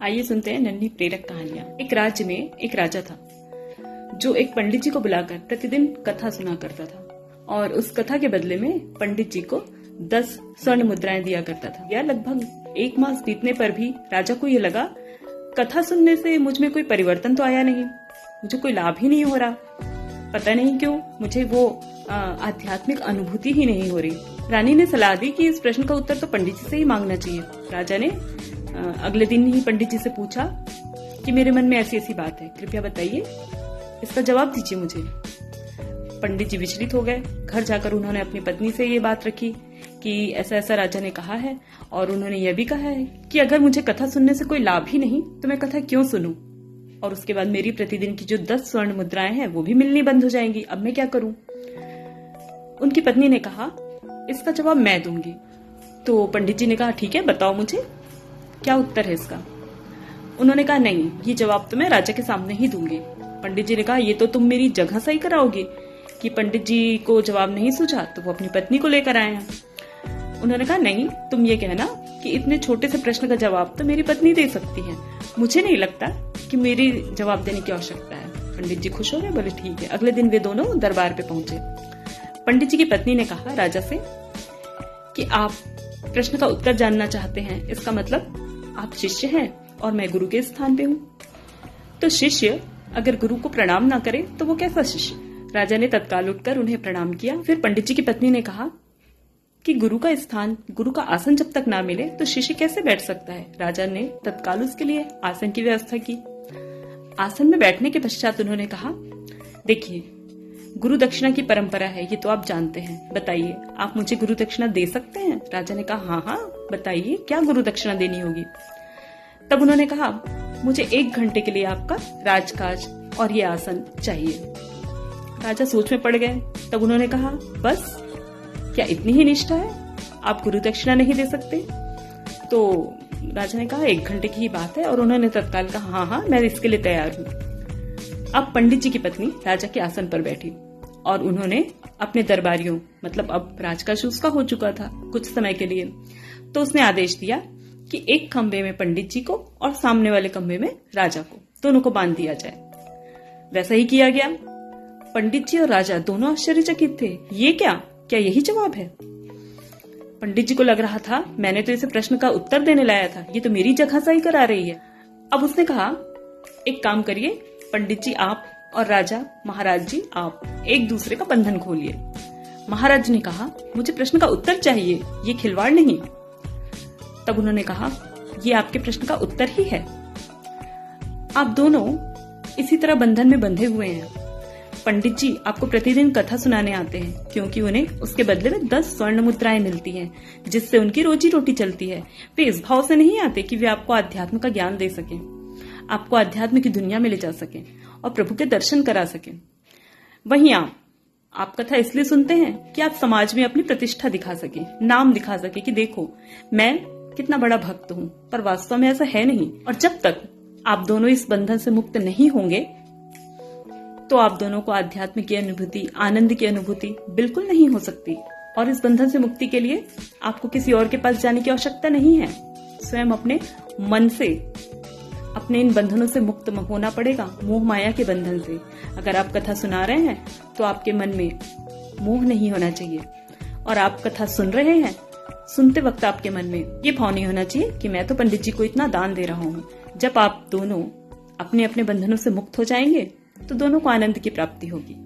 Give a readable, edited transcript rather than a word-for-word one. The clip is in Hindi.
आइए सुनते हैं नन्ही प्रेरक कहानियां। एक राज्य में एक राजा था जो एक पंडित जी को बुलाकर प्रतिदिन कथा सुना करता था और उस कथा के बदले में पंडित जी को 10 स्वर्ण मुद्राएं दिया करता था। यह लगभग 1 मास बीतने पर भी राजा को ये लगा, कथा सुनने से मुझ में कोई परिवर्तन तो आया नहीं, मुझे कोई लाभ ही नहीं हो रहा। पता नहीं क्यों मुझे वो आध्यात्मिक अनुभूति ही नहीं हो रही। रानी ने सलाह दी कि इस प्रश्न का उत्तर तो पंडित जी से ही मांगना चाहिए। राजा ने अगले दिन ही पंडित जी से पूछा कि मेरे मन में ऐसी ऐसी बात है, कृपया बताइए, इसका जवाब दीजिए मुझे। पंडित जी विचलित हो गए। घर जाकर उन्होंने अपनी पत्नी से ये बात रखी कि ऐसा ऐसा राजा ने कहा है और उन्होंने यह भी कहा है कि अगर मुझे कथा सुनने से कोई लाभ ही नहीं तो मैं कथा क्यों सुनूं, और उसके बाद मेरी प्रतिदिन की जो 10 स्वर्ण मुद्राएं हैं वो भी मिलनी बंद हो जाएंगी। अब मैं क्या करूं? उनकी पत्नी ने कहा, इसका जवाब मैं दूंगी। तो पंडित जी ने कहा, ठीक है, बताओ मुझे क्या उत्तर है इसका। उन्होंने कहा, नहीं, ये जवाब तो मैं राजा के सामने ही दूंगी। पंडित जी ने कहा, ये तो तुम मेरी जगह सही कराओगे कि पंडित जी को जवाब नहीं सूझा तो वो अपनी पत्नी को लेकर आए हैं। उन्होंने कहा, नहीं, तुम ये कहना कि इतने छोटे से प्रश्न का जवाब तो मेरी पत्नी दे सकती है, मुझे नहीं लगता कि मेरी जवाब देने की आवश्यकता है। पंडित जी खुश हो गए, बोले ठीक है। अगले दिन वे दोनों दरबार पे पहुंचे। पंडित जी की पत्नी ने कहा राजा से कि आप प्रश्न का उत्तर जानना चाहते हैं, इसका मतलब आप शिष्य हैं और मैं गुरु के स्थान पे हूँ। तो शिष्य अगर गुरु को प्रणाम ना करे तो वो कैसा शिष्य? राजा ने तत्काल उठकर उन्हें प्रणाम किया। फिर पंडित जी की पत्नी ने कहा कि गुरु का स्थान, गुरु का आसन जब तक ना मिले तो शिष्य कैसे बैठ सकता है? राजा ने तत्काल उसके लिए आसन की व्यवस्था की। आसन में बैठने के पश्चात उन्होंने कहा, देखिए, गुरु दक्षिणा की परंपरा है, ये तो आप जानते हैं, बताइए आप मुझे गुरु दक्षिणा दे सकते हैं? राजा ने कहा, हाँ हाँ, बताइए क्या गुरु दक्षिणा देनी होगी? तब उन्होंने कहा, मुझे 1 घंटे के लिए आपका राजकाज और ये आसन चाहिए। राजा सोच में पड़ गए। तब उन्होंने कहा, बस क्या इतनी ही निष्ठा है, आप गुरु दक्षिणा नहीं दे सकते? तो राजा ने कहा, 1 घंटे की ही बात है, और उन्होंने तत्काल कहा, हाँ हाँ, मैं इसके लिए तैयार हूँ। अब पंडित जी की पत्नी राजा के आसन पर बैठी और उन्होंने अपने दरबारियों, मतलब अब राजकाज उसका हो चुका था कुछ समय के लिए, तो उसने आदेश दिया कि एक खंबे में पंडित जी को और सामने वाले खंबे में राजा को, दोनों को बांध दिया जाए। वैसा ही किया गया। पंडित जी और राजा दोनों आश्चर्यचकित थे। ये क्या यही जवाब है? पंडित जी को लग रहा था, मैंने तो इसे प्रश्न का उत्तर देने लाया था, ये तो मेरी जगह सही करा रही है। अब उसने कहा, एक काम करिए, पंडित जी आप और राजा महाराज जी आप एक दूसरे का बंधन खोलिए। महाराज ने कहा, मुझे प्रश्न का उत्तर चाहिए, ये खिलवाड़ नहीं। तब उन्होंने कहा, ये आपके प्रश्न का उत्तर ही है। आप दोनों इसी तरह बंधन में बंधे हुए हैं। पंडित जी आपको प्रतिदिन कथा सुनाने आते हैं क्योंकि उन्हें उसके बदले में 10 स्वर्ण मुद्राएं मिलती हैं, जिससे उनकी रोजी रोटी चलती है। वे इस भाव से नहीं आते कि वे आपको अध्यात्म का ज्ञान दे सकें, आपको अध्यात्म की दुनिया में ले जा सकें और प्रभु के दर्शन करा सकें। वहीं आप कथा इसलिए सुनते हैं कि आप समाज में अपनी प्रतिष्ठा दिखा सकें, नाम दिखा सके कि देखो मैं कितना बड़ा भक्त हूँ, पर वास्तव में ऐसा है नहीं। और जब तक आप दोनों इस बंधन से मुक्त नहीं होंगे तो आप दोनों को अध्यात्म की अनुभूति, आनंद की अनुभूति बिल्कुल नहीं हो सकती। और इस बंधन से मुक्ति के लिए आपको किसी और के पास जाने की आवश्यकता नहीं है। स्वयं अपने मन से अपने इन बंधनों से मुक्त होना पड़ेगा, मोह माया के बंधन से। अगर आप कथा सुना रहे हैं तो आपके मन में मोह नहीं होना चाहिए, और आप कथा सुन रहे हैं, सुनते वक्त आपके मन में ये भाव नहीं होना चाहिए कि मैं तो पंडित जी को इतना दान दे रहा हूँ। जब आप दोनों अपने अपने बंधनों से मुक्त हो जाएंगे तो दोनों को आनंद की प्राप्ति होगी।